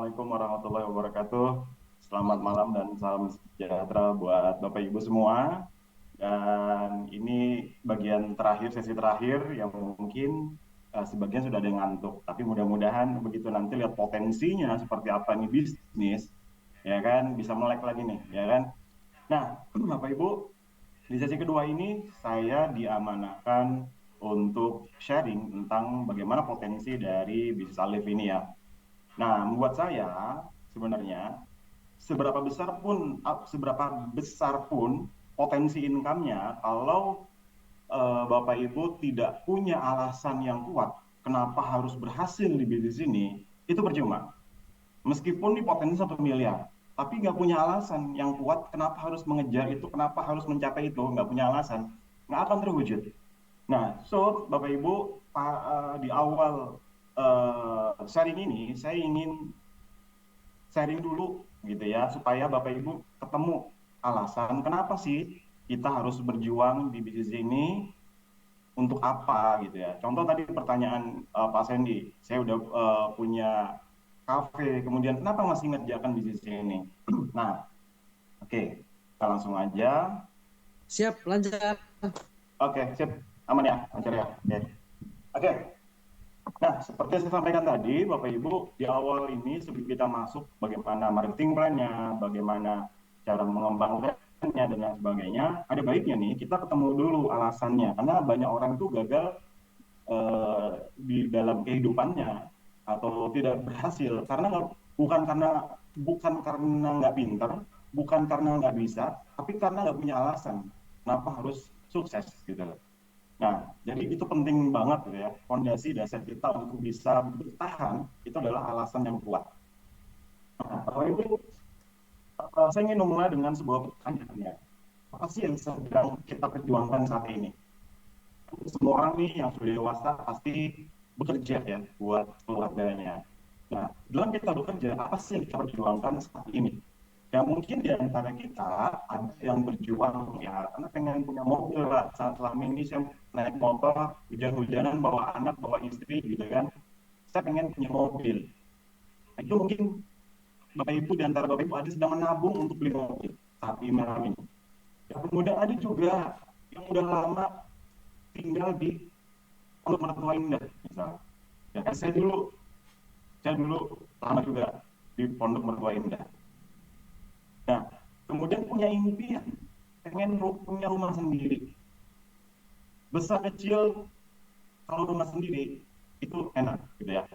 Assalamualaikum warahmatullahi wabarakatuh. Selamat malam dan salam sejahtera buat Bapak Ibu semua. Dan ini bagian terakhir, sesi terakhir yang mungkin sebagian sudah ada yang ngantuk. Tapi mudah-mudahan begitu nanti lihat potensinya seperti apa nih bisnis, ya kan bisa melek lagi nih, ya kan. Nah, Bapak Ibu, di sesi kedua ini saya diamanahkan untuk sharing tentang bagaimana potensi dari bisnis Alif ini ya. Nah, membuat saya sebenarnya seberapa besar pun potensi income-nya kalau Bapak Ibu tidak punya alasan yang kuat kenapa harus berhasil di bisnis ini, itu percuma. Meskipun di potensi 1 miliar, tapi nggak punya alasan yang kuat kenapa harus mengejar itu, kenapa harus mencapai itu, nggak punya alasan, nggak akan terwujud. Nah, so Bapak Ibu, di awal sharing ini, saya ingin sharing dulu gitu ya supaya Bapak Ibu ketemu alasan kenapa sih kita harus berjuang di bisnis ini untuk apa gitu ya. Contoh tadi pertanyaan Pak Sandy, saya udah punya kafe, kemudian kenapa masih ngerjakan bisnis ini? Nah, oke, kita langsung aja. Siap, lancar. Oke, sip, aman ya, lancar ya. Oke. Nah, seperti yang saya sampaikan tadi, Bapak Ibu, di awal ini sebelum kita masuk bagaimana marketing plan-nya, bagaimana cara mengembangkannya, dan lain sebagainya, ada baiknya nih kita ketemu dulu alasannya. Karena banyak orang itu gagal di dalam kehidupannya atau tidak berhasil karena bukan karena nggak pinter, bukan karena nggak bisa, tapi karena nggak punya alasan kenapa harus sukses gitu loh. Nah, jadi itu penting banget gitu ya. Fondasi dasar kita untuk bisa bertahan itu adalah alasan yang kuat. Nah, Bapak Ibu, saya ingin memulai dengan sebuah pertanyaan ya. Apa sih yang sedang kita perjuangkan saat ini? Semua orang nih yang sudah dewasa pasti bekerja ya buat keluarganya. Nah, dalam kita bekerja, apa sih yang kita perjuangkan saat ini? Ya mungkin di antara kita ada yang berjuang ya karena pengen punya mobil lah. Saat selama ini saya naik motor, hujan-hujanan bawa anak, bawa istri gitu kan. Saya pengen punya mobil. Nah, itu mungkin Bapak Ibu di antara Bapak Ibu ada sedang menabung untuk beli mobil saat ini malam ini. Ya, kemudian ada juga yang udah lama tinggal di Pondok Mertua Indah misalnya. Ya kan saya dulu lama juga di Pondok Mertua Indah. Nah, kemudian punya impian pengen punya rumah sendiri. Besar kecil kalau rumah sendiri itu enak gitu ya.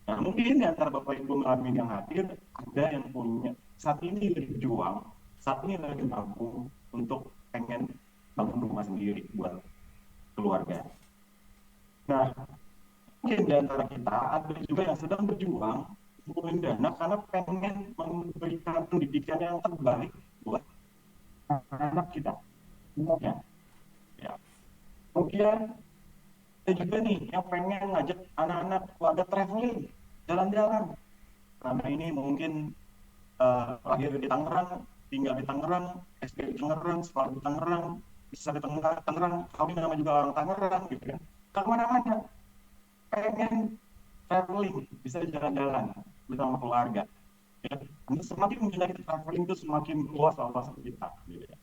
Nah, mungkin di antara Bapak Ibu Amin yang hadir ada yang punya saat ini lagi berjuang, saat ini lagi nabung untuk pengen bangun rumah sendiri buat keluarga. Nah, mungkin di antara kita ada juga yang sedang berjuang ngumpulin dana karena pengen memberikan pendidikan yang terbaik buat anak kita. Ya. Ya. Kemudian ada juga nih yang pengen ngajak anak-anak keluarga traveling, jalan-jalan. Karena ini mungkin lahir di Tangerang, tinggal di Tangerang, SD di Tangerang, sekolah di Tangerang, bisa di Tangerang, kami nama juga orang Tangerang gitu kan. Kemana-mana, pengen traveling, bisa jalan-jalan bersama keluarga. Ya. Karena semakin kita traveling itu semakin luas wawasan kita. Gitu ya.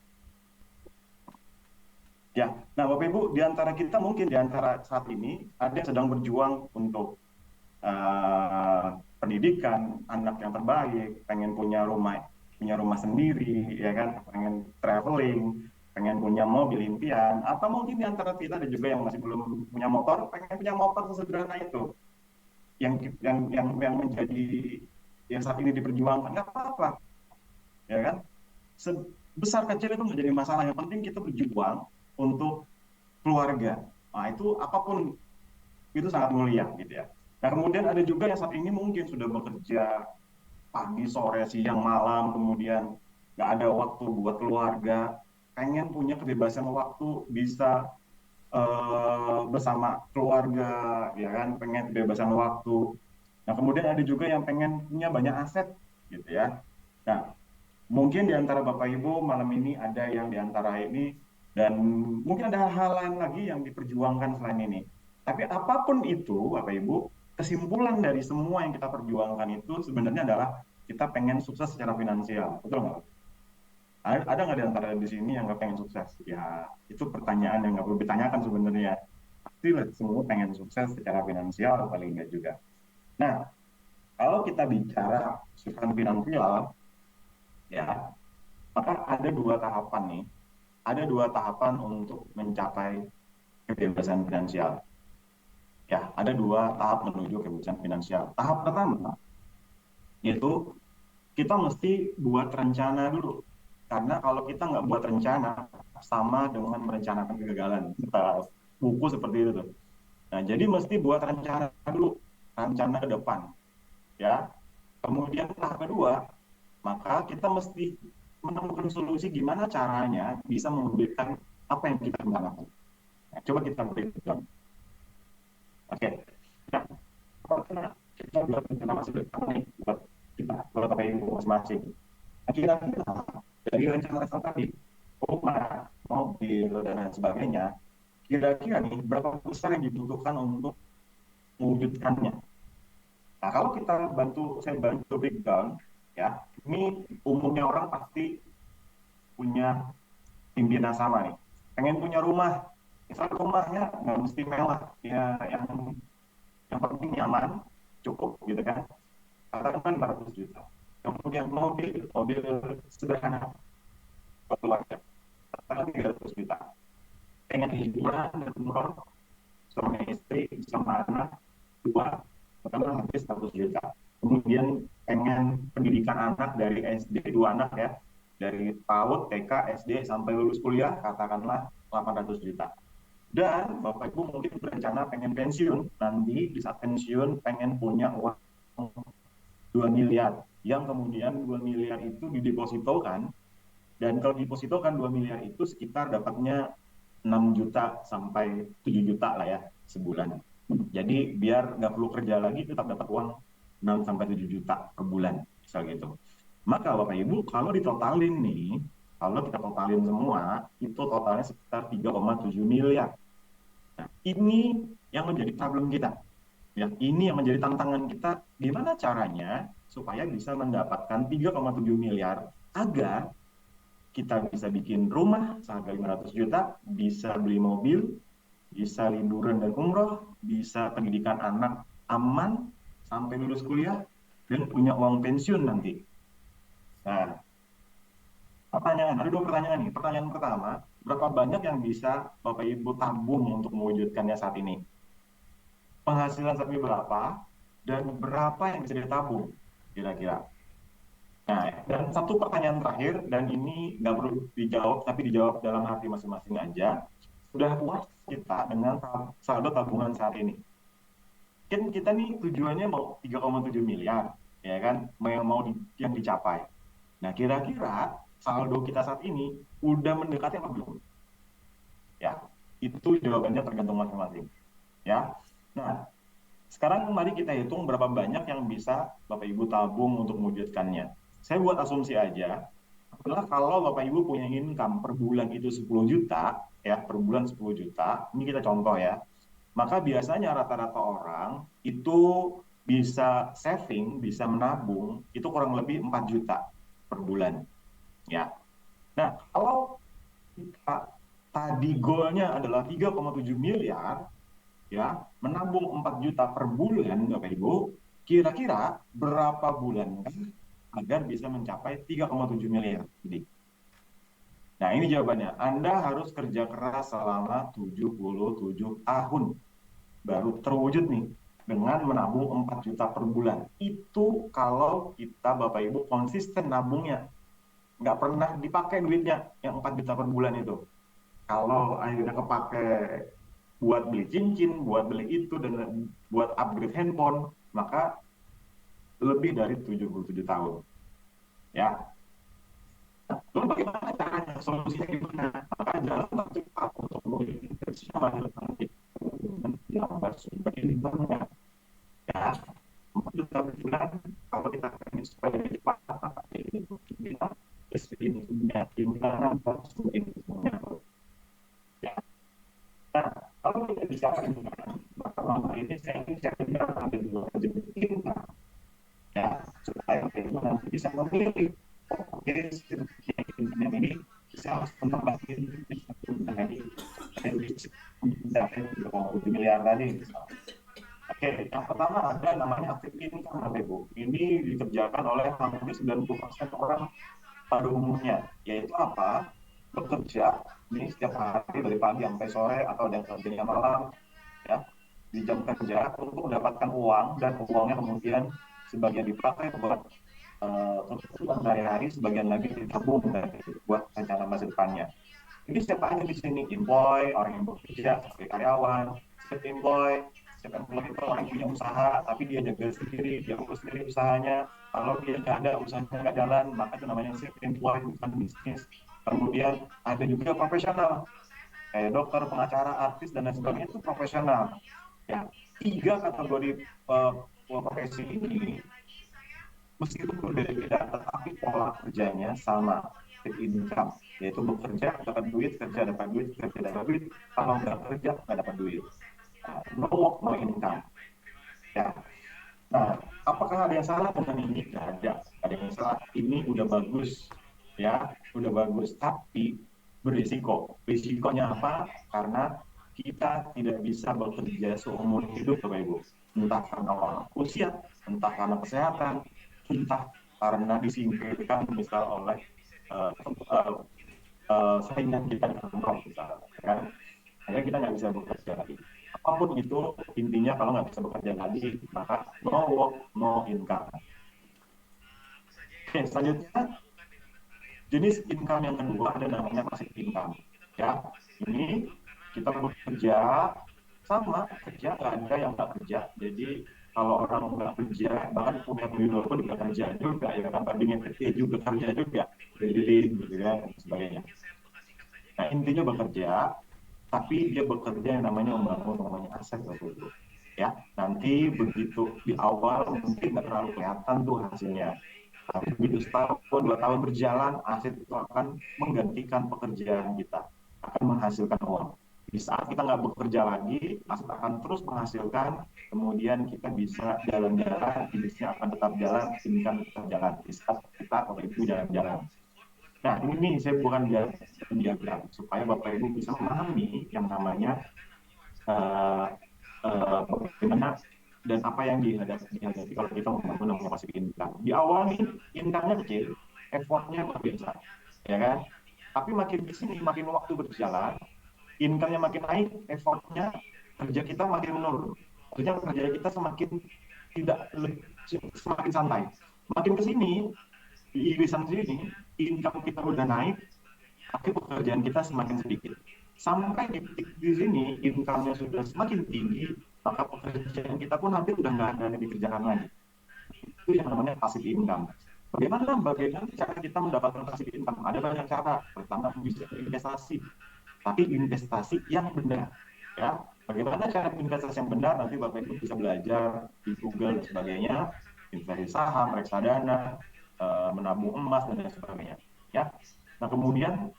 Ya, nah Bapak Ibu, di antara kita mungkin di antara saat ini ada yang sedang berjuang untuk uh, pendidikan anak yang terbaik, pengen punya rumah sendiri, ya kan, pengen traveling, pengen punya mobil impian, atau mungkin di antara kita ada juga yang masih belum punya motor, pengen punya motor sesederhana itu, yang menjadi yang saat ini diperjuangkan, nggak apa-apa, ya kan? Sebesar kecil itu menjadi masalah. Yang penting kita berjuang untuk keluarga. Nah, itu apapun itu sangat mulia gitu ya. Nah, kemudian ada juga yang saat ini mungkin sudah bekerja pagi, sore, siang, malam, kemudian nggak ada waktu buat keluarga, pengen punya kebebasan waktu, bisa bersama keluarga, ya kan, pengen kebebasan waktu. Nah, kemudian ada juga yang pengen punya banyak aset, gitu ya. Nah, mungkin di antara Bapak Ibu malam ini ada yang di antara ini dan mungkin ada hal-hal lain lagi yang diperjuangkan selain ini. Tapi apapun itu, Bapak Ibu, kesimpulan dari semua yang kita perjuangkan itu sebenarnya adalah kita pengen sukses secara finansial, betul nggak? Ada nggak di antara di sini yang nggak pengen sukses? Ya, itu pertanyaan yang nggak perlu ditanyakan sebenarnya. Pasti lah semua pengen sukses secara finansial, paling nggak juga. Nah, kalau kita bicara sukses finansial, ya, maka ada dua tahapan nih. Ada dua tahapan untuk mencapai kebebasan finansial. Ya, ada dua tahap menuju kebebasan finansial. Tahap pertama, yaitu kita mesti buat rencana dulu. Karena kalau kita nggak buat rencana, sama dengan merencanakan kegagalan. Kita buku seperti itu tuh. Nah, jadi mesti buat rencana dulu, rencana ke depan. Ya. Kemudian tahap kedua, maka kita mesti menemukan solusi gimana caranya bisa mewujudkan apa yang kita rencanakan. Nah, coba kita berikan. Oke. Nah, apakah kita buat rencana masih depan nih buat kita, buat apa yang masing-masing. Kira-kira dari rencana tadi, rumah, mobil, dan lain sebagainya, kira-kira nih berapa besar yang dibutuhkan untuk mewujudkannya. Nah, kalau saya bantu breakdown, ya, ini umumnya orang pasti punya impian sama nih. Pengen punya rumah, misal rumahnya nggak mesti mewah, ya yang penting nyaman, cukup gitu kan. Katakan 400 juta. Kemudian mobil sederhana, keluarga, katakan 300 juta. Pengen hiburan dan umroh, sama istri, sama anak, dua, pertama habis 100 juta. Kemudian pengen pendidikan anak dari SD, dua anak ya, dari PAUD, TK, SD sampai lulus kuliah, katakanlah 800 juta. Dan Bapak Ibu mungkin berencana pengen pensiun, nanti di saat pensiun pengen punya uang 2 miliar, yang kemudian 2 miliar itu didepositokan, dan kalau didepositokan 2 miliar itu sekitar dapatnya 6 juta sampai 7 juta lah ya sebulan. Jadi biar nggak perlu kerja lagi tetap dapat uang 6 sampai 7 juta per bulan, misal gitu. Maka Bapak Ibu kalau ditotalin nih, kalau kita totalin semua, itu totalnya sekitar 3,7 miliar. Nah, ini yang menjadi problem kita. Ya, ini yang menjadi tantangan kita, gimana caranya supaya bisa mendapatkan 3,7 miliar agar kita bisa bikin rumah seharga 500 juta, bisa beli mobil, bisa liburan dan umroh, bisa pendidikan anak aman sampai lulus kuliah, dan punya uang pensiun nanti. Nah, ada dua pertanyaan nih. Pertanyaan pertama, berapa banyak yang bisa Bapak Ibu tabung untuk mewujudkannya saat ini? Penghasilan saat ini berapa? Dan berapa yang bisa ditabung kira-kira? Nah, dan satu pertanyaan terakhir, dan ini nggak perlu dijawab, tapi dijawab dalam hati masing-masing aja. Sudah puas kita dengan saldo tabungan saat ini? Kan kita nih tujuannya mau 3,7 miliar, ya kan? Yang dicapai. Nah, kira-kira saldo kita saat ini udah mendekati apa belum? Ya, itu jawabannya tergantung masing-masing. Ya, nah sekarang mari kita hitung berapa banyak yang bisa Bapak Ibu tabung untuk mewujudkannya. Saya buat asumsi aja, adalah kalau Bapak Ibu punya income per bulan itu 10 juta, ya per bulan 10 juta, ini kita contoh ya, maka biasanya rata-rata orang itu bisa saving, bisa menabung, itu kurang lebih 4 juta per bulan. Ya. Nah, kalau kita tadi goalnya adalah 3,7 miliar, ya menabung 4 juta per bulan Bapak Ibu, kira-kira berapa bulan agar bisa mencapai 3,7 miliar? Nah, ini jawabannya. Anda harus kerja keras selama 77 tahun baru terwujud nih dengan menabung 4 juta per bulan. Itu kalau kita Bapak Ibu konsisten nabungnya. Nggak pernah dipakai duitnya yang 4 juta per bulan itu. Kalau akhirnya kepake buat beli cincin, buat beli itu, dan buat upgrade handphone, maka lebih dari 77 tahun. Ya. Lalu bagaimana caranya? Solusinya gimana? Maka jalan tercepat untuk menginfeksi nanti. Lambat sumber limbahnya. Ya. 4 juta per bulan, kalau kita ingin supaya cepat, ini kita ini punya timbangan sumber limbahnya. Ya. Nah, kalau kita bicara lingkungan, maka lama ini saya ingin ada supaya itu nanti bisa memilih, oh, oke, ini bisa harus menambahkan ini supaya bisa mencapai 2,7 miliar tadi. Oke, yang pertama ada namanya active income, Bapak Ibu. Ini dikerjakan oleh hampir 90% orang pada umumnya, yaitu apa? Bekerja ini setiap hari dari pagi sampai sore atau ada yang kerjanya malam, ya, di jam kerja untuk mendapatkan uang, dan uangnya kemudian sebagian dipakai buat kebutuhan sehari-hari, sebagian lagi ditabung buat rencana masa depannya. Ini siapa aja di sini? Employee, orang yang bekerja sebagai karyawan, step employee, step employee itu orang yang punya usaha, tapi dia jaga sendiri, dia urus sendiri usahanya. Kalau dia nggak ada, usahanya nggak jalan, maka itu namanya step employee, bukan bisnis. Kemudian ada juga profesional, kayak dokter, pengacara, artis, dan lain sebagainya, itu profesional. Ya, tiga kategori profesi ini meskipun berbeda-beda, tetapi pola kerjanya sama, income, yaitu bekerja dapat duit, kerja dapat duit, kerja dapat duit, kalau nggak kerja nggak dapat duit. No work, no income. Ya. Nah, apakah ada yang salah dengan ini? Nggak ada. Ada yang salah. Ini udah bagus, ya, udah bagus. Tapi berisiko. Risikonya apa? Karena kita tidak bisa bekerja seumur hidup, Bapak Ibu. Entah karena usia, entah karena kesehatan, entah karena disingkirkan misal oleh uh, uh, saingan kita di kantor misalnya, kan? Akhirnya kita nggak bisa bekerja lagi. Apapun itu, intinya kalau nggak bisa bekerja lagi, maka no work, no income. Oke, selanjutnya jenis income yang kedua ada namanya passive income. Ya, ini kita bekerja sama, kerja nggak ada yang nggak kerja. Jadi kalau orang nggak kerja, bahkan punya miliar pun juga kerja juga, ya kan, bandingnya kerja juga kerja juga, beli gitu ya, dan sebagainya. Nah, intinya bekerja, tapi dia bekerja yang namanya membangun namanya aset, betul. Ya, nanti begitu di awal mungkin nggak terlalu kelihatan tuh hasilnya, tapi begitu setahun 2 tahun berjalan, aset itu akan menggantikan pekerjaan kita, akan menghasilkan uang. Di saat kita nggak bekerja lagi, aset akan terus menghasilkan, kemudian kita bisa jalan-jalan, bisnisnya akan tetap jalan, income tetap jalan. Di saat kita kalau itu jalan-jalan. Nah, ini saya bukan diagram supaya Bapak Ibu bisa memahami yang namanya uh, bagaimana dan apa yang dihadapi kalau kita membangun namanya passive income. Di awal nih, income-nya kecil, effortnya luar biasa, ya kan? Tapi makin di sini, makin waktu berjalan, income-nya makin naik, effortnya, kerja kita makin menurun. Artinya kerja kita semakin tidak semakin santai. Makin ke sini, di irisan sini, income kita udah naik, tapi pekerjaan kita semakin sedikit. Sampai di sini, income-nya sudah semakin tinggi, maka pekerjaan kita pun nanti udah nggak ada yang dikerjakan lagi. Itu yang namanya passive income. Bagaimana cara kita mendapatkan passive income? Ada banyak cara. Pertama, bisa investasi, tapi investasi yang benar. Ya, bagaimana cara investasi yang benar? Nanti Bapak Ibu bisa belajar di Google dan sebagainya, investasi saham, reksadana, menabung emas dan lain sebagainya. Ya, nah kemudian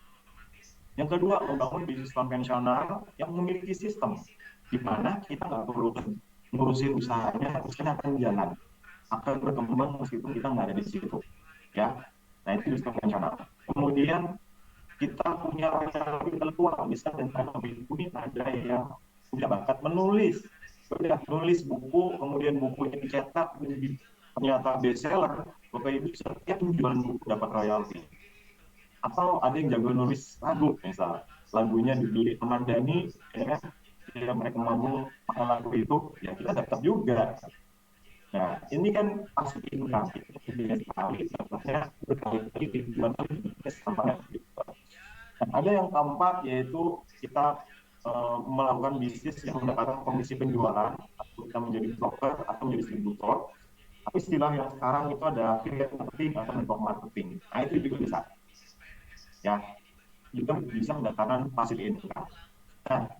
yang kedua, membangun bisnis konvensional yang memiliki sistem di mana kita nggak perlu ngurusin usahanya, usahanya akan jalan, akan berkembang meskipun kita nggak ada di situ. Ya, nah itu bisnis konvensional. Kemudian kita punya orang yang lebih intelektual, misalnya tentang ini ada yang punya bakat menulis, sudah nulis buku, kemudian bukunya dicetak menjadi ternyata bestseller, Bapak Ibu setiap jualan buku dapat royalti. Atau ada yang jago nulis lagu, misal lagunya dibeli teman Dani, ya kan, ya, mereka mau pakai lagu itu, ya kita dapat juga. Nah, ini kan pasti income, itu kemudian sekali, dapatnya berkali-kali tujuan sampai. Dan ada yang keempat, yaitu kita melakukan bisnis yang mendapatkan komisi penjualan, atau kita menjadi broker atau menjadi distributor. Tapi istilah yang sekarang itu ada affiliate marketing atau network marketing. Nah, itu juga bisa. Ya, juga bisa mendatangkan passive income. Nah,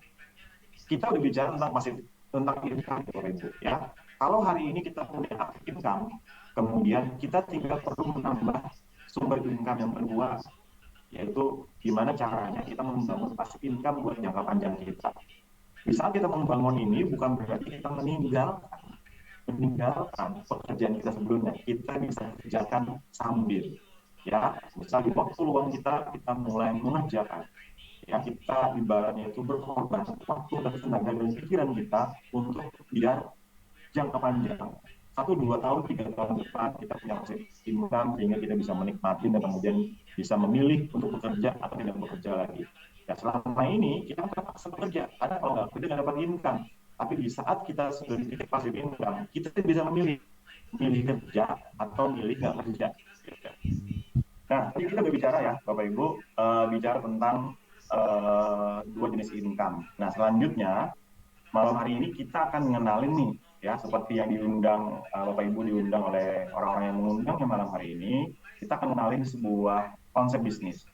kita udah bicara tentang passive, tentang income, Ibu, ya. Kalau hari ini kita punya active income, kemudian kita tinggal perlu menambah sumber income yang kedua, yaitu gimana caranya kita membangun passive income buat jangka panjang kita. Di saat kita membangun ini bukan berarti kita meninggalkan meninggalkan pekerjaan kita sebelumnya, kita bisa kerjakan sambil, ya. Misal di waktu luang kita mulai mengerjakan, ya, kita ibaratnya itu berkorban waktu dan tenaga dan pikiran kita untuk biar jangka panjang 1 2 tahun 3 tahun depan kita punya hasil income sehingga kita bisa menikmati dan kemudian bisa memilih untuk bekerja atau tidak bekerja lagi. Ya, selama ini kita terpaksa bekerja karena kalau nggak kita nggak dapat income. Tapi di saat kita sudah di titik pasif income, kita bisa memilih kerja atau milih nggak kerja. Nah, tadi kita berbicara ya, Bapak Ibu, bicara tentang dua jenis income. Nah, selanjutnya malam hari ini kita akan mengenalin nih, ya, seperti yang diundang Bapak Ibu diundang oleh orang-orang yang mengundangnya malam hari ini, kita akan mengenalin sebuah konsep bisnis,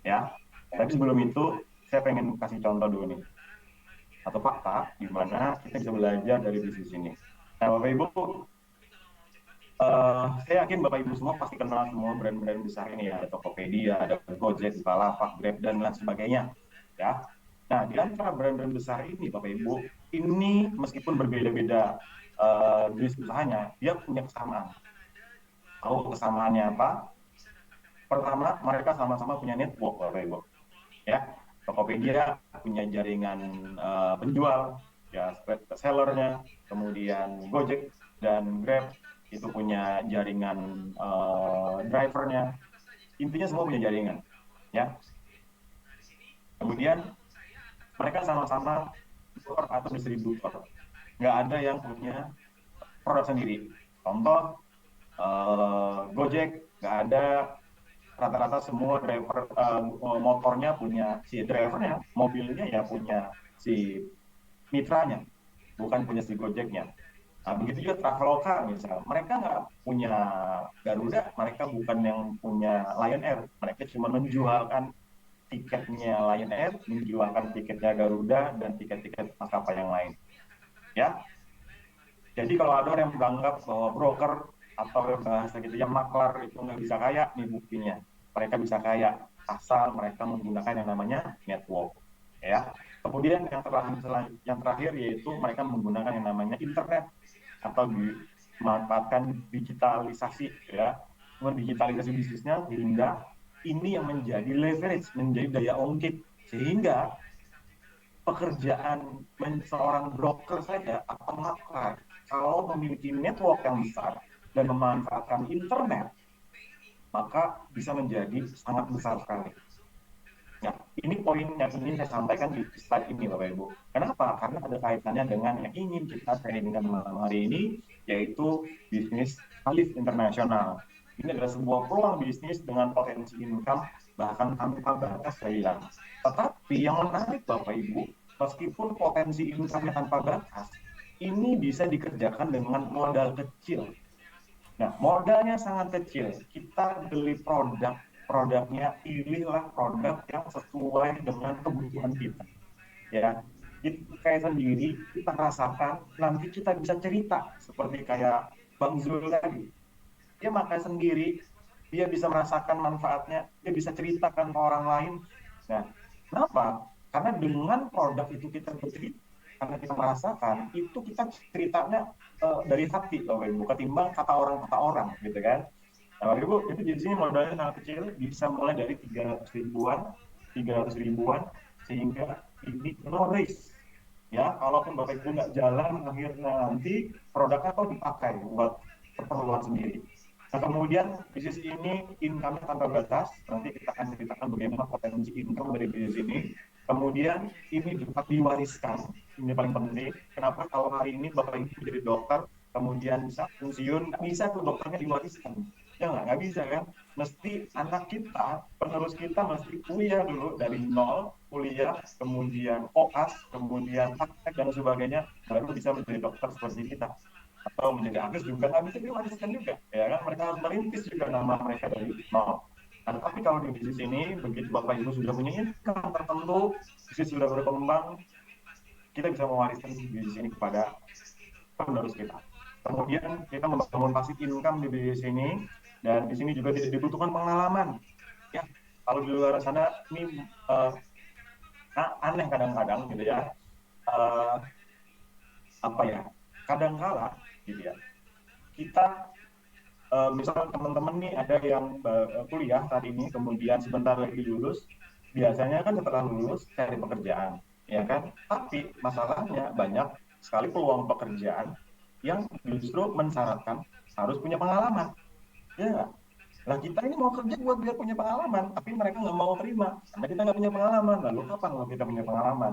ya. Tapi sebelum itu, saya pengen kasih contoh dulu nih, atau fakta di mana kita bisa belajar dari bisnis ini. Nah, Bapak Ibu, saya yakin Bapak Ibu semua pasti kenal semua brand-brand besar ini ya, ada Tokopedia, ada Gojek, Bukalapak, Grab, dan lain sebagainya, ya. Nah, di antara brand-brand besar ini, Bapak Ibu, ini meskipun berbeda-beda jenis usahanya, dia punya kesamaan. Tahu kesamaannya apa? Pertama, mereka sama-sama punya network, Bapak Ibu. Ya, Tokopedia punya jaringan penjual, ya, sellernya, kemudian Gojek dan Grab itu punya jaringan drivernya. Intinya semua punya jaringan, ya. Kemudian mereka sama-sama atau distributor. Nggak ada yang punya produk sendiri. Contoh, Gojek nggak ada, rata-rata semua driver motornya punya si drivernya, mobilnya ya punya si mitranya, bukan punya si Gojeknya. Nah, begitu juga Traveloka misal, mereka nggak punya Garuda, mereka bukan yang punya Lion Air, mereka cuma menjualkan tiketnya Lion Air, menjualkan tiketnya Garuda dan tiket-tiket maskapai yang lain. Ya, jadi kalau ada orang yang menganggap bahwa broker atau bahasa gitu ya maklar itu nggak bisa kaya, nih buktinya. Mereka bisa kaya asal mereka menggunakan yang namanya network. Ya. Kemudian yang terakhir yaitu mereka menggunakan yang namanya internet atau dimanfaatkan digitalisasi, ya. Digitalisasi bisnisnya sehingga ini yang menjadi leverage, menjadi daya ungkit sehingga pekerjaan seorang broker saja atau maklar kalau memiliki network yang besar dan memanfaatkan internet maka bisa menjadi sangat besar sekali. Nah, ini poin yang ingin saya sampaikan di slide ini, Bapak Ibu. Kenapa? Karena ada kaitannya dengan yang ingin kita sharingkan malam hari ini, yaitu bisnis alif internasional. Ini adalah sebuah peluang bisnis dengan potensi income bahkan tanpa batas, saya bilang. Tetapi yang menarik, Bapak Ibu, meskipun potensi income tanpa batas, ini bisa dikerjakan dengan modal kecil. Nah, modalnya sangat kecil. Kita beli produknya pilihlah produk yang sesuai dengan kebutuhan kita. Ya, kita kayak sendiri, kita rasakan, nanti kita bisa cerita seperti kayak Bang Zul tadi. Dia makan sendiri, dia bisa merasakan manfaatnya, dia bisa ceritakan ke orang lain. Nah, kenapa? Karena dengan produk itu kita bercerita, karena kita merasakan, itu kita ceritanya dari hati, Bapak Ibu, ketimbang kata orang gitu kan. Nah, Bapak Ibu, itu di sini modalnya sangat kecil, bisa mulai dari 300 ribuan, sehingga ini no risk. Ya, kalaupun Bapak Ibu nggak jalan, akhirnya nanti produknya kok dipakai buat keperluan sendiri. Nah, kemudian bisnis ini income tanpa batas. Nanti kita akan ceritakan bagaimana potensi income dari bisnis ini. Kemudian ini dapat diwariskan. Ini paling penting. Kenapa kalau hari ini Bapak Ibu jadi dokter, kemudian bisa pensiun, bisa tuh dokternya diwariskan. Ya nggak bisa kan? Mesti anak kita, penerus kita mesti kuliah dulu dari nol, kuliah, kemudian koas, kemudian praktek dan sebagainya, baru bisa menjadi dokter seperti kita atau menjadi artis juga nggak bisa diwariskan juga, ya kan, mereka harus merintis juga nama mereka dari nol. Nah, tapi kalau di bisnis ini begitu Bapak Ibu sudah punya income tertentu, bisnis sudah berkembang, kita bisa mewariskan bisnis ini kepada penerus kita. Kemudian kita membangun pasif income di bisnis ini, dan di sini juga tidak dibutuhkan pengalaman. Ya, kalau di luar sana ini aneh kadang-kadang gitu ya, uh, apa ya? Kadang kala gitu ya. Kita misalkan teman-teman nih ada yang kuliah saat ini, kemudian sebentar lagi lulus, biasanya kan setelah lulus cari pekerjaan, ya kan? Tapi masalahnya banyak sekali peluang pekerjaan yang justru mensyaratkan harus punya pengalaman, ya nggak? Nah kita ini mau kerja buat biar punya pengalaman, tapi mereka nggak mau terima karena kita nggak punya pengalaman. Lalu kapan kalau kita punya pengalaman?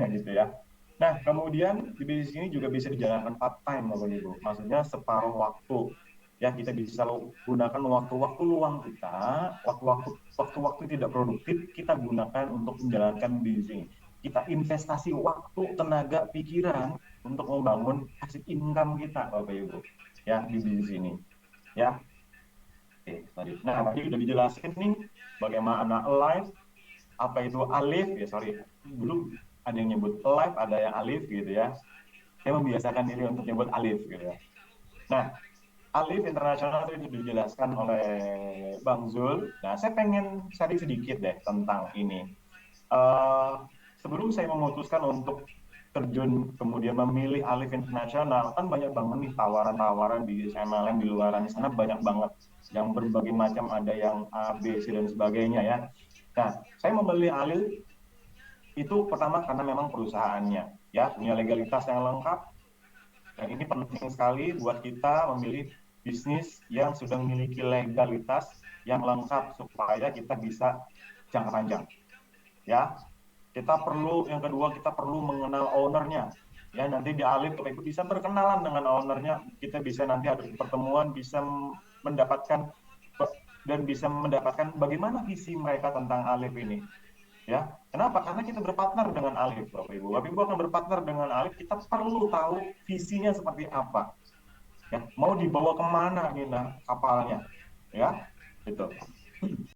Ya gitu ya. Nah, kemudian di bisnis ini juga bisa dijalankan part time Bapak Ibu. Maksudnya separuh waktu. Ya, kita bisa gunakan waktu-waktu luang kita, waktu-waktu tidak produktif kita gunakan untuk menjalankan bisnis ini. Kita investasi waktu, tenaga, pikiran untuk membangun passive income kita, Bapak Ibu. Ya, di bisnis ini. Ya, oke, tadi. Nah, tadi udah dijelasin nih bagaimana live, apa itu alif, ya sorry, dulu ada yang nyebut live, ada yang alif gitu ya. Saya membiasakan diri untuk nyebut alif gitu ya. Nah, alif internasional itu dijelaskan oleh Bang Zul. Nah, saya pengen sharing sedikit deh tentang ini. Uh, Sebelum saya memutuskan untuk terjun kemudian memilih alif internasional, kan banyak banget nih tawaran-tawaran di MLM di luaran sana, banyak banget yang berbagai macam, ada yang A, B, C dan sebagainya ya. Nah, saya memilih alif itu pertama karena memang perusahaannya ya punya legalitas yang lengkap, dan ini penting sekali buat kita memilih bisnis yang sudah memiliki legalitas yang lengkap supaya kita bisa jangka panjang ya. Kita perlu, yang kedua kita perlu mengenal ownernya ya, nanti di Alif Bapak Ibu bisa berkenalan dengan ownernya, kita bisa nanti ada pertemuan, bisa mendapatkan dan bisa mendapatkan bagaimana visi mereka tentang Alif ini ya. Kenapa? Karena kita berpartner dengan Alif, Bapak Ibu. Bapak Ibu akan berpartner dengan Alif, kita perlu tahu visinya seperti apa. Ya, mau dibawa kemana nih nah, kapalnya. Ya, gitu.